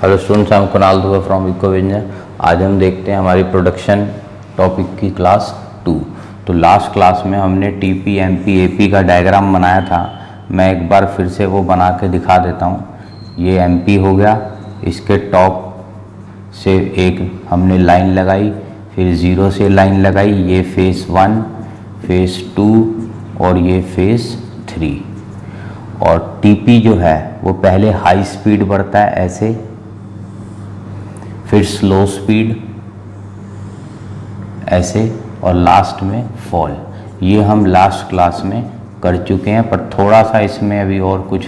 Hello students, I am Kunal Dubey from eco vision. आज हम देखते हैं हमारी प्रोडक्शन टॉपिक की क्लास 2। तो लास्ट क्लास में हमने टीपी, एमपी, एपी का डायग्राम बनाया था। मैं एक बार फिर से वो बना के दिखा देता हूँ। ये एमपी हो गया, इसके टॉप से एक हमने लाइन लगाई, फिर ज़ीरो से लाइन लगाई। ये फेज़ 1, फेज़ 2 और ये फेज़ 3। और टीपी जो है वो पहले हाई स्पीड बढ़ता है ऐसे, फिर स्लो स्पीड ऐसे और लास्ट में फॉल। ये हम लास्ट क्लास में कर चुके हैं, पर थोड़ा सा इसमें अभी और कुछ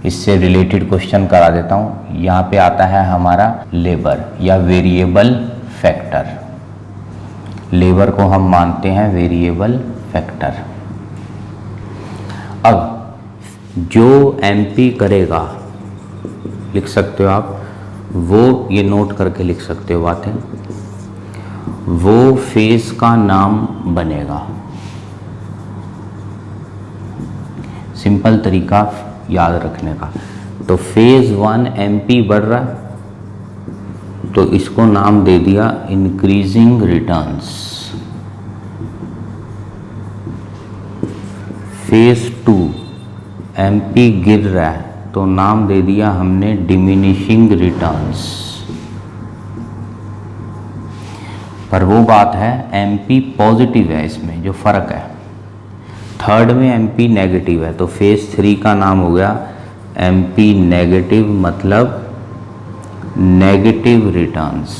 इससे रिलेटेड क्वेश्चन करा देता हूँ। यहाँ पे आता है हमारा लेबर या वेरिएबल फैक्टर। लेबर को हम मानते हैं वेरिएबल फैक्टर। अब जो एमपी करेगा, लिख सकते हो आप, वो ये नोट करके लिख सकते हो बातें, वो फेज का नाम बनेगा। सिंपल तरीका याद रखने का। तो फेज 1 एमपी बढ़ रहा है तो इसको नाम दे दिया इंक्रीजिंग रिटर्न्स। फेज 2 एमपी गिर रहा है तो नाम दे दिया हमने डिमिनिशिंग रिटर्न्स। पर वो बात है एमपी पॉजिटिव है, इसमें जो फर्क है। थर्ड में एमपी नेगेटिव है तो फेज 3 का नाम हो गया एमपी नेगेटिव, मतलब नेगेटिव रिटर्न्स।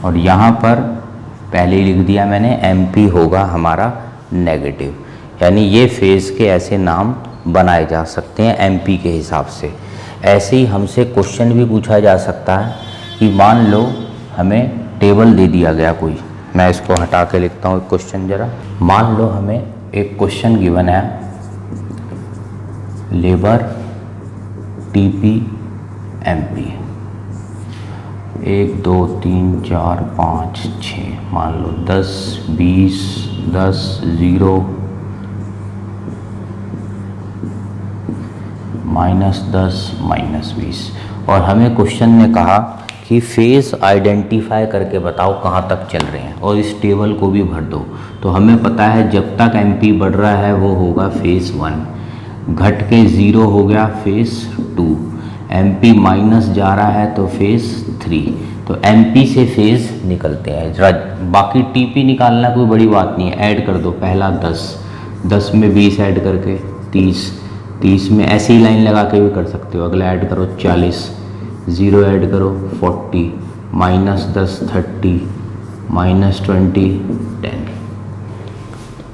और यहाँ पर पहले ही लिख दिया मैंने, एमपी होगा हमारा नेगेटिव। यानी ये फेज के ऐसे नाम बनाए जा सकते हैं एमपी के हिसाब से। ऐसे ही हमसे क्वेश्चन भी पूछा जा सकता है कि मान लो हमें टेबल दे दिया गया कोई। मैं इसको हटा के लिखता हूँ क्वेश्चन जरा। मान लो हमें एक क्वेश्चन गिवन है, लेबर टीपी एमपी 1 2 3 4 5 6, मान लो 10 20 10 0 -10 -20। और हमें क्वेश्चन ने कहा कि फेज़ आइडेंटिफाई करके बताओ कहाँ तक चल रहे हैं, और इस टेबल को भी भर दो। तो हमें पता है जब तक एमपी बढ़ रहा है वो होगा फेज़ 1, घट के 0 हो गया फेज़ 2, एमपी माइनस जा रहा है तो फेज़ 3। तो एमपी से फेज़ निकलते हैं। बाकी टीपी निकालना कोई बड़ी बात नहीं है, ऐड कर दो। पहला 10 में 20 ऐड करके 30 में ऐसी ही लाइन लगा के भी कर सकते हो। अगला ऐड करो 40, 0 ऐड करो 40, -10 30, -20 10।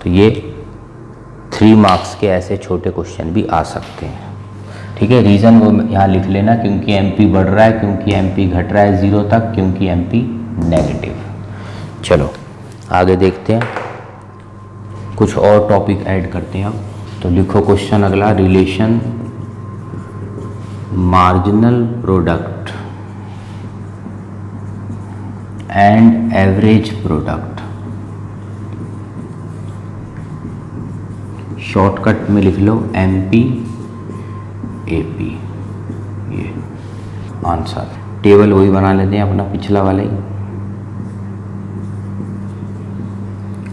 तो ये 3 मार्क्स के ऐसे छोटे क्वेश्चन भी आ सकते हैं। ठीक है, रीज़न वो यहाँ लिख लेना, क्योंकि एमपी बढ़ रहा है, क्योंकि एमपी घट रहा है 0 तक, क्योंकि एमपी नेगेटिव। चलो आगे देखते हैं, कुछ और टॉपिक ऐड करते हैं अब। तो लिखो क्वेश्चन अगला, relation marginal product and average product. Shortcut में लिख लो एमपी एपी। ये आंसर। टेबल वही बना लेते हैं अपना पिछला वाला ही,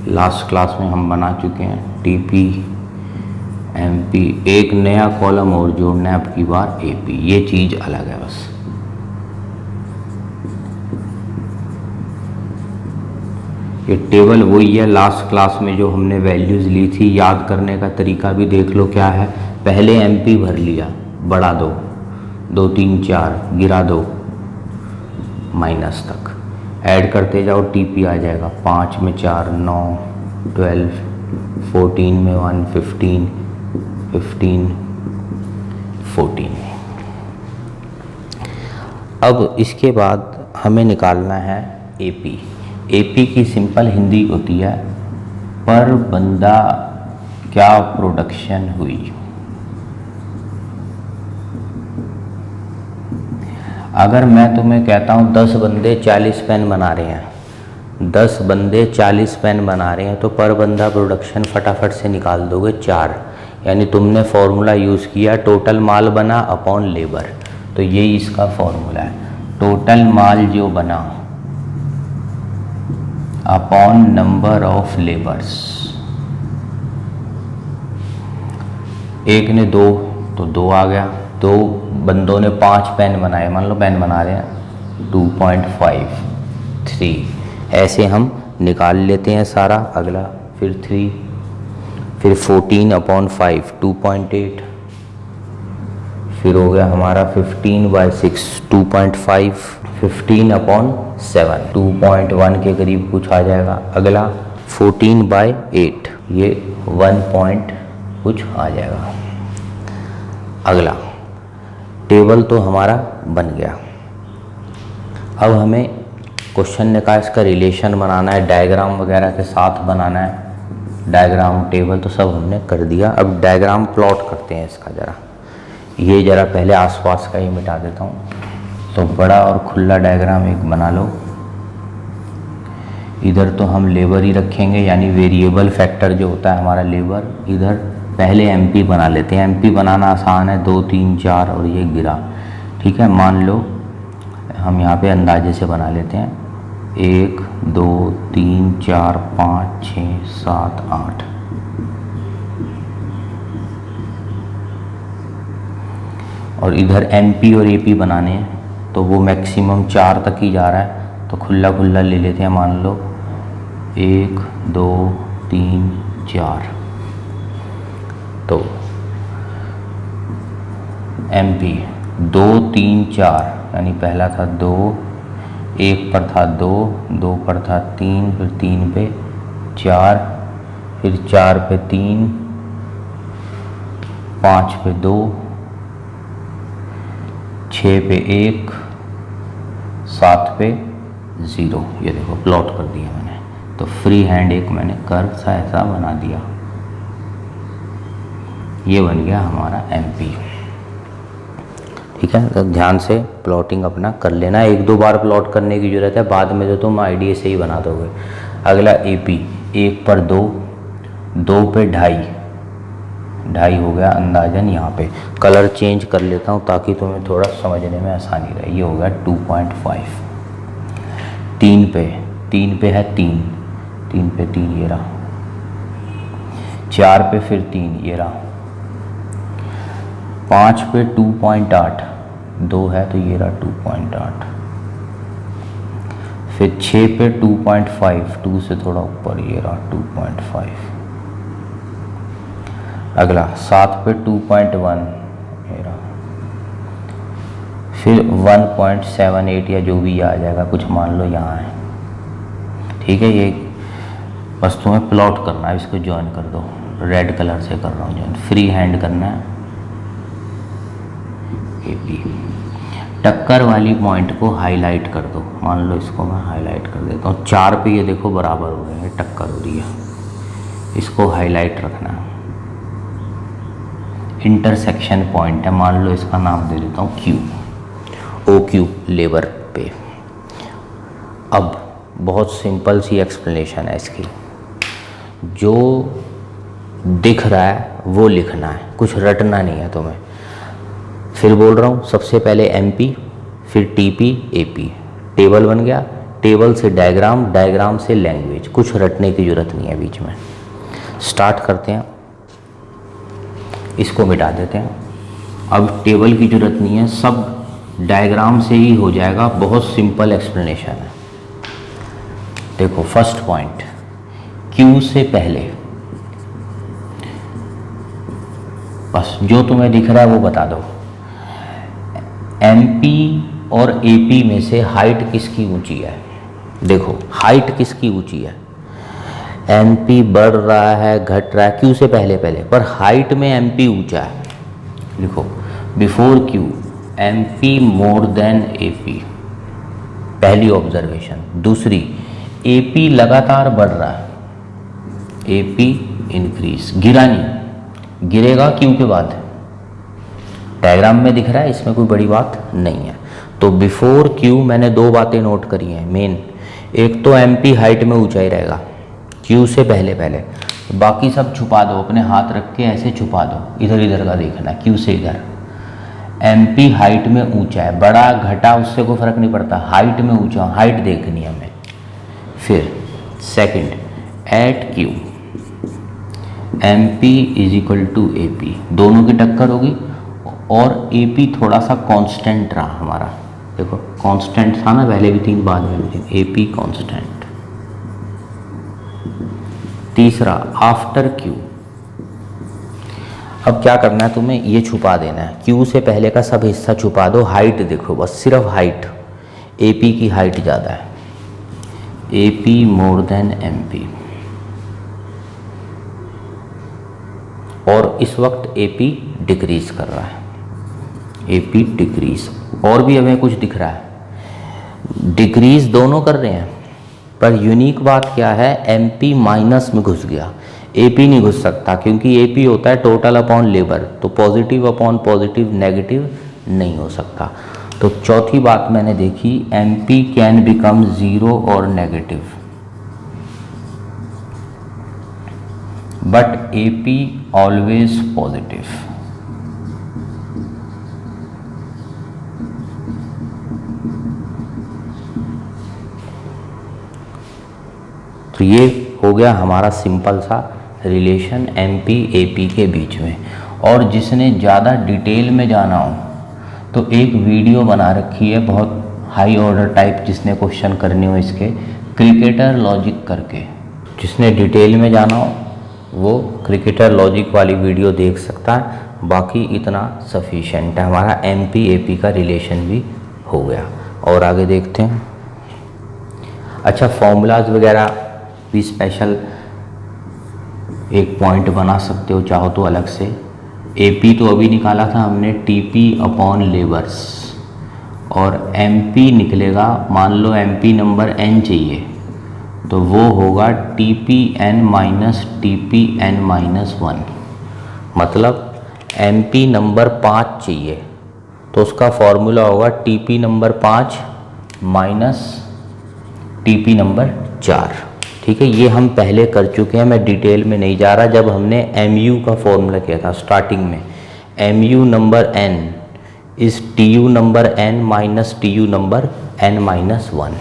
लास्ट क्लास में हम बना चुके हैं। टीपी एमपी, एक नया कॉलम और जोड़ना है अब की बार एपी। ये चीज़ अलग है बस। ये टेबल वही है लास्ट क्लास में जो हमने वैल्यूज़ ली थी। याद करने का तरीका भी देख लो क्या है। पहले एमपी भर लिया, बढ़ा दो 2 3 4, गिरा दो माइनस तक, ऐड करते जाओ, टीपी आ जाएगा। 5 में 4 9, 12, 14 में 1 15, 15 14। अब इसके बाद हमें निकालना है एपी। एपी की सिंपल हिंदी होती है पर बंदा क्या प्रोडक्शन हुई। अगर मैं तुम्हें कहता हूँ 10 बंदे 40 पेन बना रहे हैं, 10 बंदे 40 पेन बना रहे हैं, तो पर बंदा प्रोडक्शन फटाफट से निकाल दोगे 4। यानी तुमने फॉर्मूला यूज़ किया टोटल माल बना अपॉन लेबर। तो यही इसका फॉर्मूला है, टोटल माल जो बना अपॉन नंबर ऑफ लेबर्स। एक ने 2 तो 2 आ गया, 2 बंदों ने 5 पेन बनाए, मान लो पेन बना रहे हैं 2.5 3, ऐसे हम निकाल लेते हैं सारा। अगला फिर 3, फिर 14/5 2.8, फिर हो गया हमारा 15/6 2.5, 15/7 2.1 के करीब कुछ आ जाएगा। अगला 14/8 ये 1 पॉइंट कुछ आ जाएगा। अगला टेबल तो हमारा बन गया। अब हमें क्वेश्चन ने कहा इसका रिलेशन बनाना है, डायग्राम वगैरह के साथ बनाना है। डायग्राम टेबल तो सब हमने कर दिया। अब डायग्राम प्लॉट करते हैं इसका ज़रा। ये ज़रा पहले आसपास का ही मिटा देता हूँ। तो बड़ा और खुला डायग्राम एक बना लो। इधर तो हम लेबर ही रखेंगे, यानी वेरिएबल फैक्टर जो होता है हमारा लेबर। इधर पहले एमपी बना लेते हैं। एमपी बनाना आसान है, 2 3 4 और ये गिरा, ठीक है। मान लो हम यहाँ पे अंदाजे से बना लेते हैं 1 2 3 4 5 6 7 8। और इधर एमपी और एपी बनाने हैं, तो वो मैक्सिमम 4 तक ही जा रहा है, तो खुला खुला ले लेते हैं। मान लो 1 2 3 4। तो एमपी 2 3 4, यानी पहला था 2, 1 पर था 2, 2 पर था 3, फिर 3 पे 4, फिर 4 पे 3, 5 पे 2, 6 पे 1, 7 पे 0। ये देखो प्लॉट कर दिया मैंने। तो फ्री हैंड एक मैंने कर्व सा ऐसा बना दिया। ये बन गया हमारा एमपी, ठीक है। तो ध्यान से प्लॉटिंग अपना कर लेना। 1-2 बार प्लॉट करने की ज़रूरत है, बाद में तो तुम आईडिया से ही बना दोगे। अगला एपी 1 पर 2, 2 पे 2.5 हो गया अंदाजन। यहाँ पे कलर चेंज कर लेता हूँ ताकि तुम्हें थोड़ा समझने में आसानी रहे। ये हो गया 2.5। 3 पे है 3, 3 पे 3 ये रहा। 4 पे फिर 3 ये रहा। 5 पे 2.8, 2 है तो ये रहा 2.8। फिर 6 पे 2.5, 2 से थोड़ा ऊपर ये रहा 2.5। अगला 7 पे 2.1 ये रहा। फिर 1.78 या जो भी आ जाएगा कुछ मान लो यहाँ है, ठीक है। ये बस तुम्हें प्लॉट करना है, इसको ज्वाइन कर दो। रेड कलर से कर रहा हूँ ज्वाइन, फ्री हैंड करना है। एपी टक्कर वाली पॉइंट को हाईलाइट कर दो। मान लो इसको मैं हाईलाइट कर देता हूँ। 4 पे ये देखो बराबर हो रहे हैं, टक्कर हो रही है, इसको हाईलाइट रखना है। इंटरसेक्शन पॉइंट है, मान लो इसका नाम दे देता हूँ क्यू, ओ क्यू लेबर पे। अब बहुत सिंपल सी एक्सप्लेनेशन है इसकी। जो दिख रहा है वो लिखना है, कुछ रटना नहीं है तुम्हें। फिर बोल रहा हूँ, सबसे पहले एमपी, फिर टीपी, एपी। टेबल बन गया, टेबल से डायग्राम, डायग्राम से लैंग्वेज। कुछ रटने की ज़रूरत नहीं है बीच में। स्टार्ट करते हैं, इसको मिटा देते हैं। अब टेबल की ज़रूरत नहीं है, सब डायग्राम से ही हो जाएगा। बहुत सिंपल एक्सप्लेनेशन है। देखो फर्स्ट पॉइंट, क्यू से पहले बस जो तुम्हें दिख रहा है वो बता दो। एमपी और एपी में से हाइट किसकी ऊंची है? देखो हाइट किसकी ऊंची है? एमपी बढ़ रहा है, घट रहा है क्यू से पहले पर हाइट में एमपी ऊंचा है। लिखो before Q MP more than AP, पहली ऑब्जर्वेशन। दूसरी, एपी लगातार बढ़ रहा है, एपी इंक्रीज, गिरा नहीं, गिरेगा क्यू के बाद। डायग्राम में दिख रहा है, इसमें कोई बड़ी बात नहीं है। तो बिफोर क्यू मैंने 2 बातें नोट करी हैं मेन। एक तो एमपी हाइट में ऊंचा ही रहेगा क्यू से पहले। बाकी सब छुपा दो, अपने हाथ रख के ऐसे छुपा दो, इधर इधर का देखना, क्यू से इधर। MP हाइट में ऊंचा है, बड़ा घटा उससे कोई फर्क नहीं पड़ता, हाइट में ऊंचा, हाइट देखनी है हमें। फिर second, at Q MP is equal to AP, दोनों की टक्कर होगी और AP थोड़ा सा कांस्टेंट रहा हमारा, देखो कांस्टेंट था ना पहले भी 3 बाद में भी 3, AP कांस्टेंट। तीसरा आफ्टर Q, अब क्या करना है तुम्हें, ये छुपा देना है, Q से पहले का सब हिस्सा छुपा दो, हाइट देखो बस, सिर्फ हाइट, AP की हाइट ज़्यादा है, AP मोर देन MP, और इस वक्त AP डिक्रीज कर रहा है, AP डिक्रीज। और भी हमें कुछ दिख रहा है, डिक्रीज दोनों कर रहे हैं, पर यूनिक बात क्या है, MP माइनस में घुस गया, AP नहीं घुस सकता, क्योंकि AP होता है टोटल अपॉन लेबर, तो पॉजिटिव अपॉन पॉजिटिव नेगेटिव नहीं हो सकता। तो चौथी बात मैंने देखी, MP कैन बिकम 0 और negative, but AP always positive. तो ये हो गया हमारा सिंपल सा रिलेशन MP AP के बीच में। और जिसने ज़्यादा डिटेल में जाना हो तो एक वीडियो बना रखी है बहुत हाई ऑर्डर टाइप, जिसने क्वेश्चन करने हो इसके, क्रिकेटर लॉजिक करके, जिसने डिटेल में जाना हो वो क्रिकेटर लॉजिक वाली वीडियो देख सकता है। बाकी इतना सफिशेंट है, हमारा MP AP का रिलेशन भी हो गया। और आगे देखते हैं। अच्छा, फॉर्मूलाज वगैरह भी स्पेशल एक पॉइंट बना सकते हो चाहो तो अलग से। AP तो अभी निकाला था हमने, TP अपॉन लेबर्स, और MP निकलेगा, मान लो MP नंबर n चाहिए तो वो होगा TPN माइनस TPN माइनस 1, मतलब MP नंबर 5 चाहिए तो उसका फॉर्मूला होगा TP number 5 minus TP number 4। ठीक है, ये हम पहले कर चुके हैं, मैं डिटेल में नहीं जा रहा। जब हमने MU का फॉर्मूला किया था स्टार्टिंग में, MU नंबर n इस TU number n minus TU number n minus 1।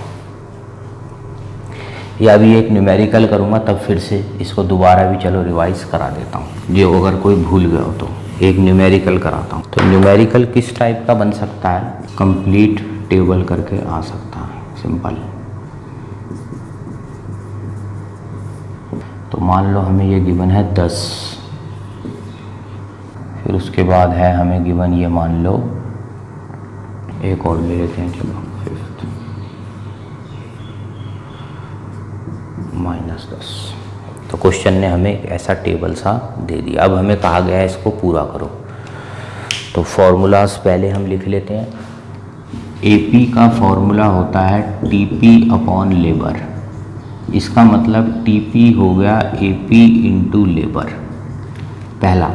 या अभी एक न्यूमेरिकल करूँगा तब फिर से इसको दोबारा भी चलो रिवाइज करा देता हूँ, जो अगर कोई भूल गया हो तो एक न्यूमेरिकल कराता हूँ। तो न्यूमेरिकल किस टाइप का बन सकता है, कंप्लीट टेबल करके आ सकता है, सिंपल। तो मान लो हमें ये गिवन है 10, फिर उसके बाद है हमें गिवन ये मान लो, एक और ले लेते हैं चलो, 5th माइनस 10। तो क्वेश्चन ने हमें एक ऐसा टेबल सा दे दिया। अब हमें कहा गया है इसको पूरा करो। तो फॉर्मूलाज पहले हम लिख लेते हैं। AP का फॉर्मूला होता है TP अपॉन लेबर, इसका मतलब TP हो गया AP इंटू लेबर पहला,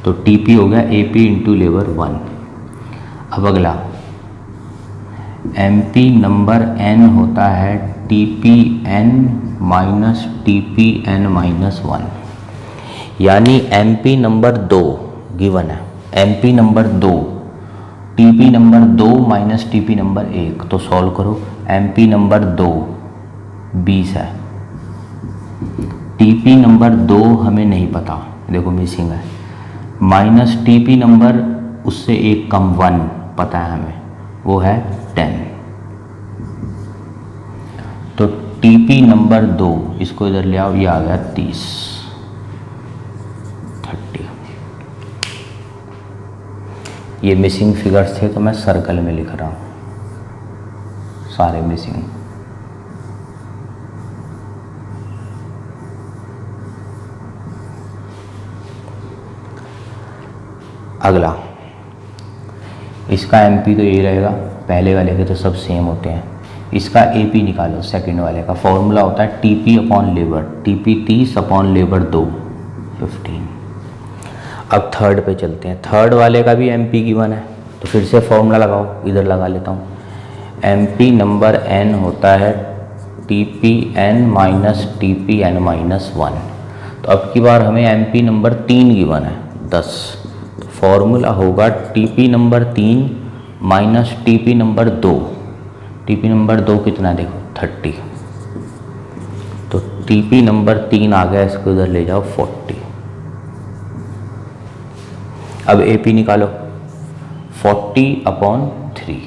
तो TP हो गया AP इंटू लेबर 1। अब अगला MP नंबर n होता है TPN माइनस TPN माइनस 1, यानी MP नंबर 2 गिवन है, MP number 2 TP number 2 minus TP number 1, तो सॉल्व करो। MP नंबर 2 20 है, TP नंबर 2 हमें नहीं पता, देखो मिसिंग है, माइनस TP नंबर उससे एक कम 1 पता है हमें, वो है 10। तो TP नंबर 2, इसको इधर ले आओ, ये आ गया 30। ये मिसिंग फिगर्स थे तो मैं सर्कल में लिख रहा हूँ सारे मिसिंग। अगला, इसका MP तो यही रहेगा, पहले वाले के तो सब सेम होते हैं। इसका AP निकालो, सेकंड वाले का फॉर्मूला होता है TP upon labour, TP 30 upon labour 2 15। अब थर्ड पे चलते हैं। थर्ड वाले का भी MP गिवन है, तो फिर से फॉर्मूला लगाओ, इधर लगा लेता हूँ। MP नंबर n होता है TPN माइनस TPN माइनस 1। तो अब की बार हमें MP नंबर 3 गिवन है 10, तो फॉर्मूला होगा TP number 3 minus TP number 2। TP number 2 कितना देखो 30, तो टीपी नंबर 3 आ गया, इसको इधर ले जाओ 40। अब एपी निकालो 40/3,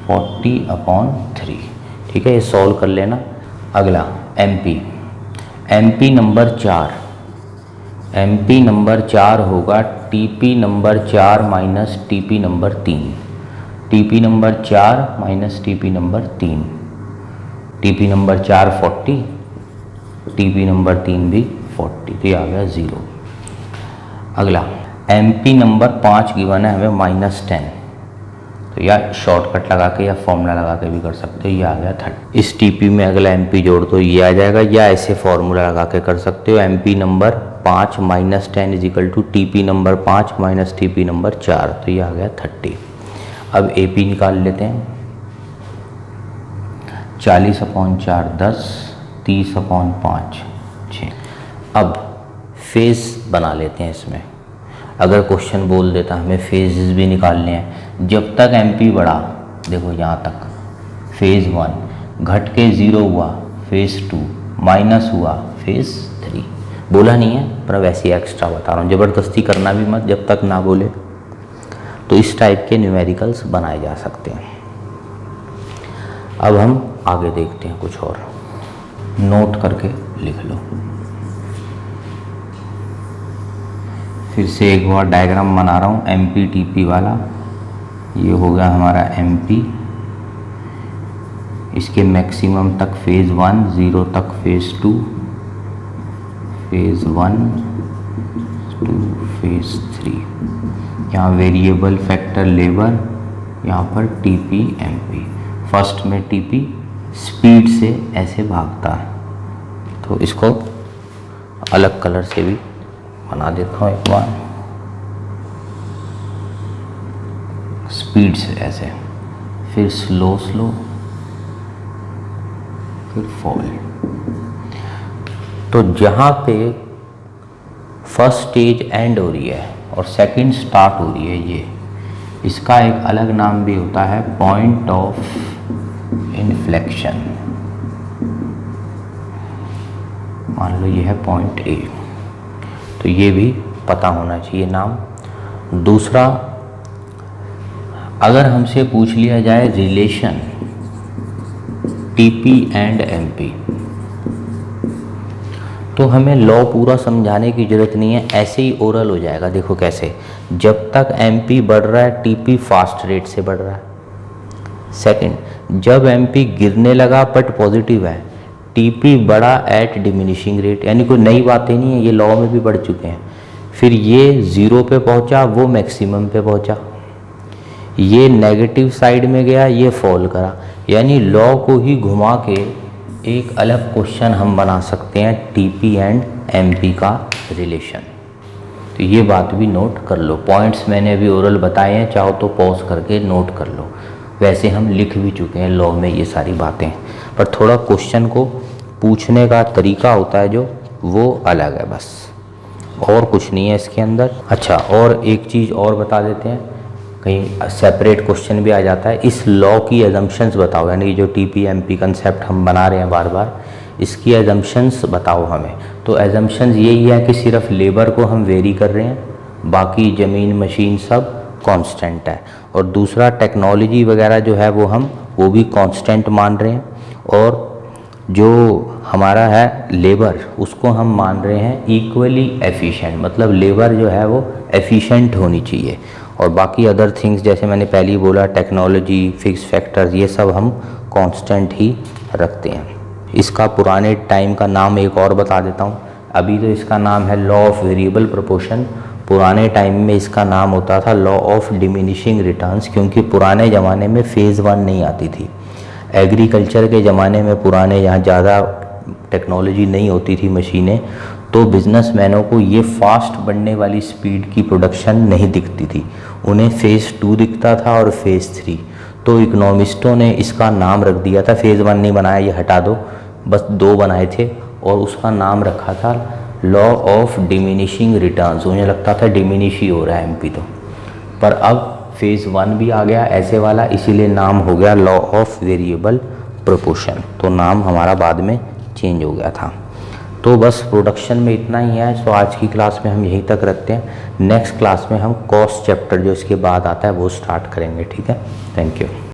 40/3, ठीक है, ये सॉल्व कर लेना। अगला MP, MP number 4, MP number 4 होगा TP number 4 minus TP number 3, TP number 4 minus TP number 3, TP number 4 40, TP number 3 भी 40, तो ये आ गया 0। अगला एमपी नंबर 5 गिवन है हमें -10, तो या शॉर्टकट लगा के या फॉर्मूला लगा के भी कर सकते हो, ये आ गया 30। इस टीपी में अगला एमपी जोड़ दो, ये आ जाएगा, या ऐसे फॉर्मूला लगा के कर सकते हो, MP number 5 -10 is equal to TP number 5 minus TP number 4, तो ये आ गया 30। अब एपी निकाल लेते हैं, 40/4 10, 30/5 6। अब फेज बना लेते हैं इसमें। अगर क्वेश्चन बोल देता हमें फेजेस भी निकालने हैं, जब तक एमपी बढ़ा, देखो यहाँ तक फेज़ 1 घट के 0 हुआ, फेज़ 2 माइनस हुआ, फेज़ 3, बोला नहीं है पर वैसे ही एक्स्ट्रा बता रहा हूँ, ज़बरदस्ती करना भी मत जब तक ना बोले। तो इस टाइप के न्यूमेरिकल्स बनाए जा सकते हैं। अब हम आगे देखते हैं कुछ और, नोट करके लिख लो। फिर से एक बार डायग्राम बना रहा हूँ एमपी टीपी वाला। ये हो गया हमारा एमपी, इसके मैक्सिमम तक फेज़ 1, 0 तक फेज़ 2, फेज़ 1 2 फेज़ 3। यहाँ वेरिएबल फैक्टर लेबर, यहाँ पर टीपी एमपी। फर्स्ट में टीपी स्पीड से ऐसे भागता है, तो इसको अलग कलर से भी बना देता हूँ एक बार, स्पीड से ऐसे, फिर स्लो स्लो, फिर फॉल। तो जहाँ पे फर्स्ट स्टेज एंड हो रही है और सेकंड स्टार्ट हो रही है, ये इसका एक अलग नाम भी होता है पॉइंट ऑफ इन्फ्लेक्शन। मान लो ये है पॉइंट ए, तो ये भी पता होना चाहिए नाम। दूसरा, अगर हमसे पूछ लिया जाए रिलेशन टीपी एंड एमपी, तो हमें लॉ पूरा समझाने की ज़रूरत नहीं है, ऐसे ही ओरल हो जाएगा। देखो कैसे, जब तक एमपी बढ़ रहा है टीपी फास्ट रेट से बढ़ रहा है। सेकंड, जब एमपी गिरने लगा बट पॉजिटिव है, टीपी बढ़ा एट डिमिनिशिंग रेट, यानी कोई नई बातें नहीं है, ये लॉ में भी बढ़ चुके हैं। फिर ये 0 पे पहुंचा, वो मैक्सिमम पे पहुंचा, ये नेगेटिव साइड में गया, ये फॉल करा। यानी लॉ को ही घुमा के एक अलग क्वेश्चन हम बना सकते हैं, टीपी एंड एमपी का रिलेशन। तो ये बात भी नोट कर लो। पॉइंट्स मैंने अभी ओरल बताए हैं, चाहो तो पॉज करके नोट कर लो। वैसे हम लिख भी चुके हैं लॉ में ये सारी बातें, पर थोड़ा क्वेश्चन को पूछने का तरीका होता है जो, वो अलग है, बस और कुछ नहीं है इसके अंदर। अच्छा, और एक चीज़ और बता देते हैं, कहीं सेपरेट क्वेश्चन भी आ जाता है, इस लॉ की एजम्पशंस बताओ, यानी जो टीपी एमपी कंसेप्ट हम बना रहे हैं बार बार, इसकी एजम्पशंस बताओ हमें। तो एजम्पशंस यही है कि सिर्फ लेबर को हम वेरी कर रहे हैं, बाकी ज़मीन मशीन सब कांस्टेंट है। और दूसरा, टेक्नोलॉजी वगैरह जो है वो भी कांस्टेंट मान रहे हैं, और जो हमारा है लेबर, उसको हम मान रहे हैं इक्वली एफिशिएंट, मतलब लेबर जो है वो एफिशिएंट होनी चाहिए। और बाकी अदर थिंग्स जैसे मैंने पहले ही बोला, टेक्नोलॉजी, फिक्स फैक्टर्स, ये सब हम कांस्टेंट ही रखते हैं। इसका पुराने टाइम का नाम एक और बता देता हूँ, अभी तो इसका नाम है लॉ ऑफ वेरिएबल प्रोपोर्शन, पुराने टाइम में इसका नाम होता था लॉ ऑफ डिमिनिशिंग रिटर्न्स, क्योंकि पुराने ज़माने में फेज़ 1 नहीं आती थी। एग्रीकल्चर के ज़माने में पुराने, यहाँ ज़्यादा टेक्नोलॉजी नहीं होती थी, मशीनें, तो बिजनेसमैनों को ये फास्ट बढ़ने वाली स्पीड की प्रोडक्शन नहीं दिखती थी, उन्हें फेज़ 2 दिखता था और फेज़ 3। तो इकोनॉमिस्टों ने इसका नाम रख दिया था, फेज़ 1 नहीं बनाया, ये हटा दो, बस 2 बनाए थे, और उसका नाम रखा था लॉ ऑफ डिमिनिशिंग रिटर्न्स। मुझे लगता था डिमिनिश ही हो रहा है एमपी तो, पर अब फेज़ 1 भी आ गया ऐसे वाला, इसीलिए नाम हो गया लॉ ऑफ वेरिएबल प्रोपोर्शन। तो नाम हमारा बाद में चेंज हो गया था। तो बस प्रोडक्शन में इतना ही है। सो आज की क्लास में हम यहीं तक रखते हैं। नेक्स्ट क्लास में हम कॉस्ट चैप्टर जो इसके बाद आता है वो स्टार्ट करेंगे। ठीक है, थैंक यू।